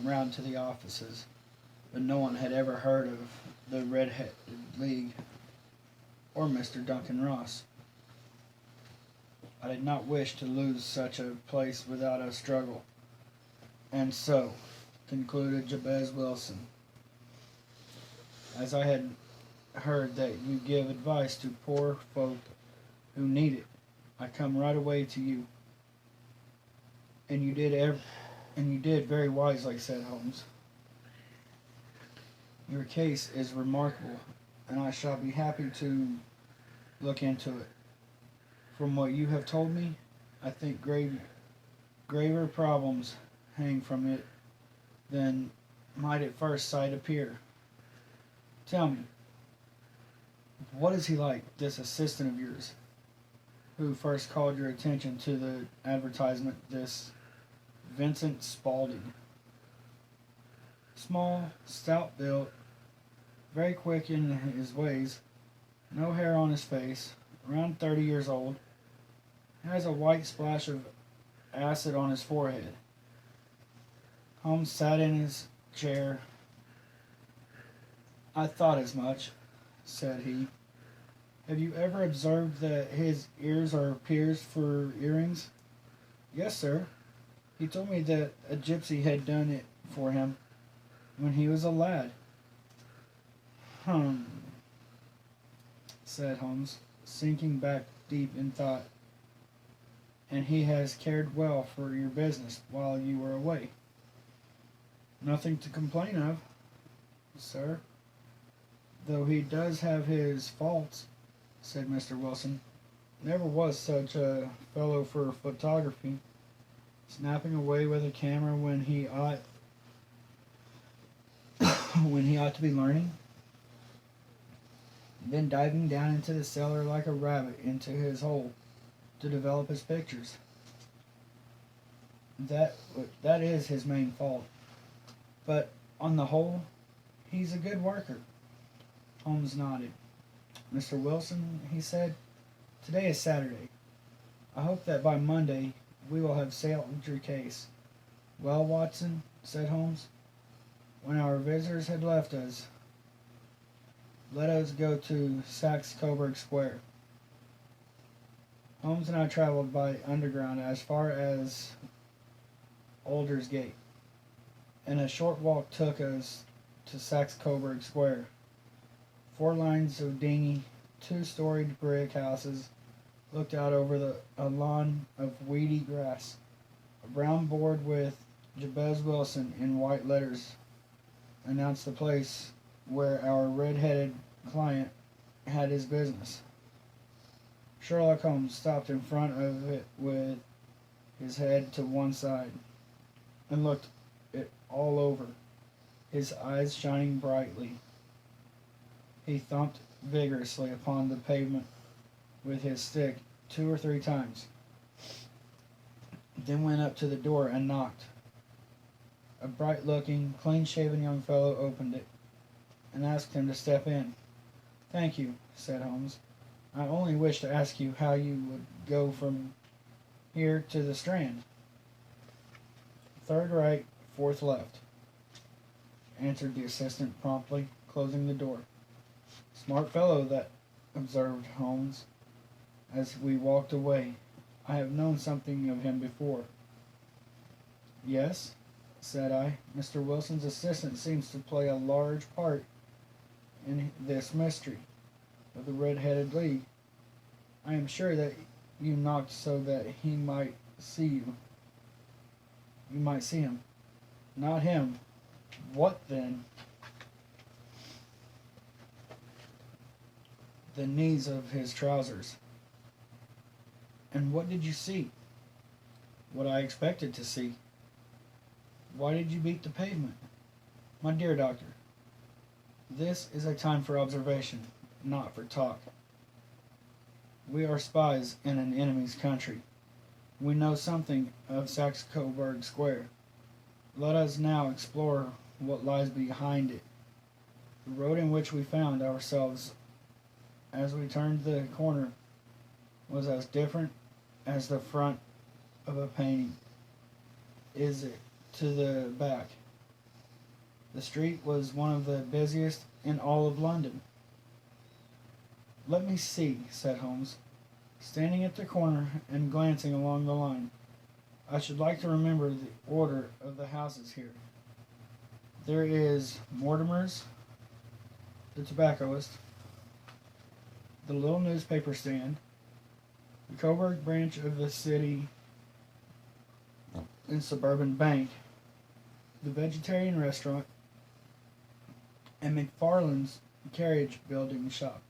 went round to the offices, but no one had ever heard of the Red-Headed League or Mr. Duncan Ross. I did not wish to lose such a place without a struggle, and so, concluded Jabez Wilson, as I had heard that you give advice to poor folk who need it, I come right away to you. And you did very wisely, said Holmes. Your case is remarkable, and I shall be happy to look into it. From what you have told me, I think graver problems hang from it than might at first sight appear. Tell me, what is he like, this assistant of yours, who first called your attention to the advertisement, this Vincent Spaulding? Small, stout built, very quick in his ways, no hair on his face, around 30 years old, has a white splash of acid on his forehead. Holmes sat in his chair. I thought as much, said he. Have you ever observed that his ears are pierced for earrings? Yes, sir. He told me that a gypsy had done it for him when he was a lad. Said Holmes, sinking back deep in thought. And he has cared well for your business while you were away. Nothing to complain of, sir, though he does have his faults, said Mr. Wilson. Never was such a fellow for photography, snapping away with a camera when he ought to be learning, then diving down into the cellar like a rabbit into his hole to develop his pictures. That is his main fault. But on the whole, he's a good worker. Holmes nodded. Mr. Wilson, he said, today is Saturday. I hope that by Monday we will have settled your case. Well, Watson, said Holmes, when our visitors had left us, let us go to Saxe-Coburg Square. Holmes and I traveled by underground as far as Aldersgate, and a short walk took us to Saxe-Coburg Square. 4 lines of dingy, 2-storied brick houses looked out over a lawn of weedy grass. A brown board with Jabez Wilson in white letters announced the place where our red-headed client had his business. Sherlock Holmes stopped in front of it with his head to one side and looked it all over, his eyes shining brightly. He thumped vigorously upon the pavement with his stick 2 or 3 times, then went up to the door and knocked. A bright-looking, clean-shaven young fellow opened it and asked him to step in. Thank you, said Holmes. I only wish to ask you how you would go from here to the Strand. 3rd right, 4th left, answered the assistant promptly, closing the door. Smart fellow that, observed Holmes, as we walked away. I have known something of him before. Yes, said I. Mr. Wilson's assistant seems to play a large part in this mystery of the Red-Headed League. I am sure that you knocked so that he might see you. You might see him. Not him. What then? The knees of his trousers. And what did you see? What I expected to see. Why did you beat the pavement? My dear doctor, this is a time for observation, not for talk. We are spies in an enemy's country. We know something of Saxe-Coburg Square. Let us now explore what lies behind it. The road in which we found ourselves as we turned the corner was as different as the front of a painting. Is it to the back? The street was one of the busiest in all of London. "Let me see," said Holmes, standing at the corner and glancing along the line. "I should like to remember the order of the houses here. There is Mortimer's, the tobacconist, the little newspaper stand, the Coburg branch of the City and Suburban Bank, the vegetarian restaurant, and McFarland's carriage building shop.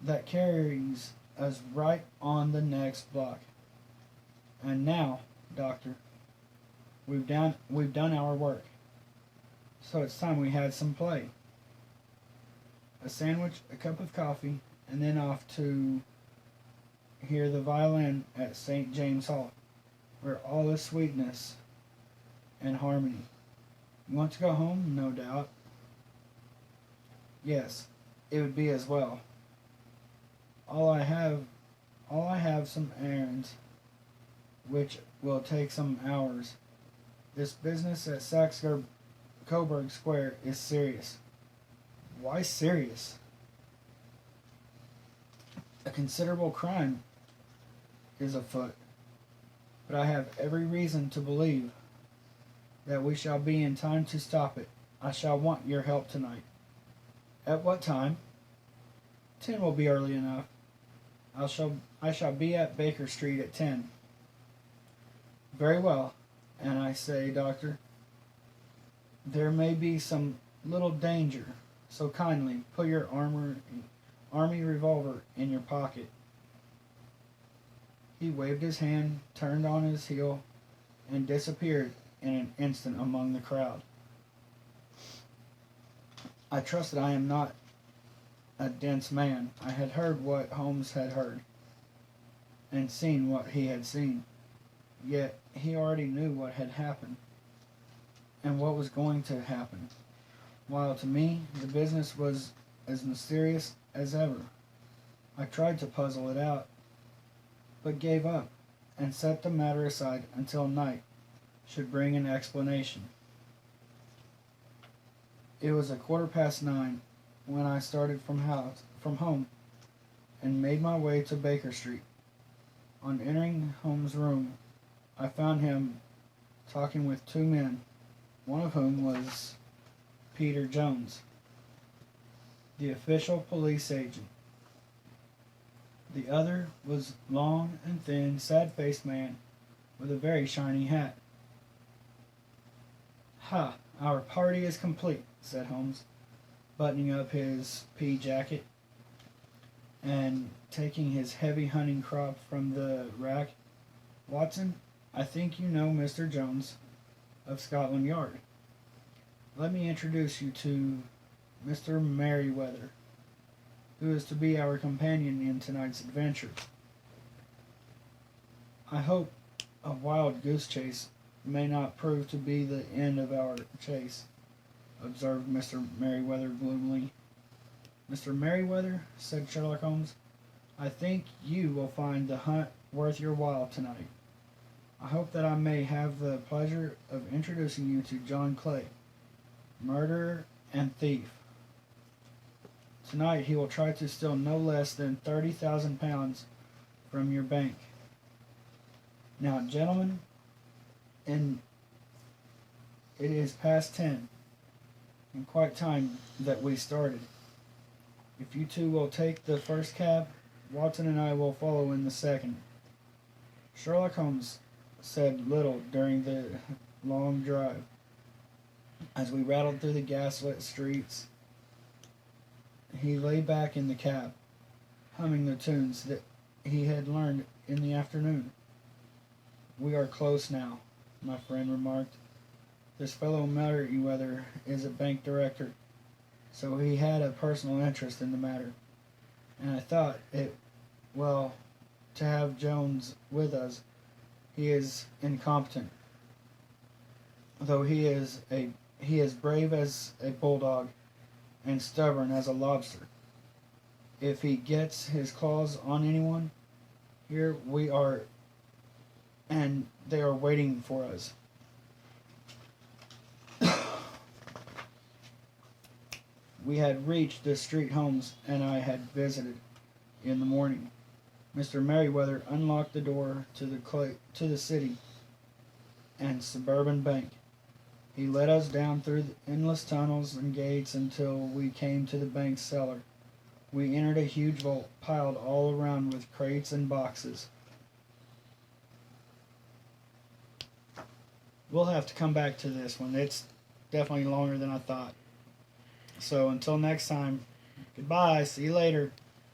That carries us right on the next block. And now, Doctor, we've done our work. So it's time we had some play. A sandwich, a cup of coffee, and then off to hear the violin at St. James Hall, where all is sweetness and harmony. You want to go home, no doubt?" "Yes, it would be as well. All I have some errands, which will take some hours. This business at Coburg Square is serious." "Why serious?" "A considerable crime is afoot, but I have every reason to believe that we shall be in time to stop it. I shall want your help tonight." "At what time?" "10 will be early enough. I shall be at Baker Street at 10. "Very well. And I say, Doctor, there may be some little danger, so kindly put your army revolver in your pocket." He waved his hand, turned on his heel, and disappeared in an instant among the crowd. I trust that I am not a dense man. I had heard what Holmes had heard, and seen what he had seen. Yet he already knew what had happened, and what was going to happen, while to me the business was as mysterious as ever. I tried to puzzle it out, but gave up, and set the matter aside until night should bring an explanation. It was 9:15 when I started from home, and made my way to Baker Street. On entering Holmes' room, I found him talking with two men, one of whom was Peter Jones, the official police agent. The other was long and thin, sad-faced man with a very shiny hat. "Ha! Our party is complete," said Holmes, buttoning up his pea jacket and taking his heavy hunting crop from the rack. "Watson, I think you know Mr. Jones of Scotland Yard. Let me introduce you to Mr. Merryweather, who is to be our companion in tonight's adventure. I hope a wild goose chase may not prove to be the end of our chase," observed Mr. Merryweather gloomily. "Mr. Merryweather," said Sherlock Holmes, "I think you will find the hunt worth your while tonight. I hope that I may have the pleasure of introducing you to John Clay, murderer and thief. Tonight he will try to steal no less than £30,000 from your bank. Now, gentlemen, it is past 10, and quite time that we started. If you two will take the first cab, Watson and I will follow in the second." Sherlock Holmes said little during the long drive. As we rattled through the gaslit streets, he lay back in the cab, humming the tunes that he had learned in the afternoon. "We are close now," my friend remarked. "This fellow Merryweather is a bank director, so he had a personal interest in the matter, and I thought it well to have Jones with us. He is incompetent, though he is brave as a bulldog and stubborn as a lobster. If he gets his claws on anyone, here we are, and they are waiting for us." We had reached the street Holmes and I had visited in the morning. Mr. Merriweather unlocked the door to the city and suburban bank. He led us down through the endless tunnels and gates until we came to the bank's cellar. We entered a huge vault piled all around with crates and boxes. We'll have to come back to this one. It's definitely longer than I thought. So until next time, goodbye. See you later.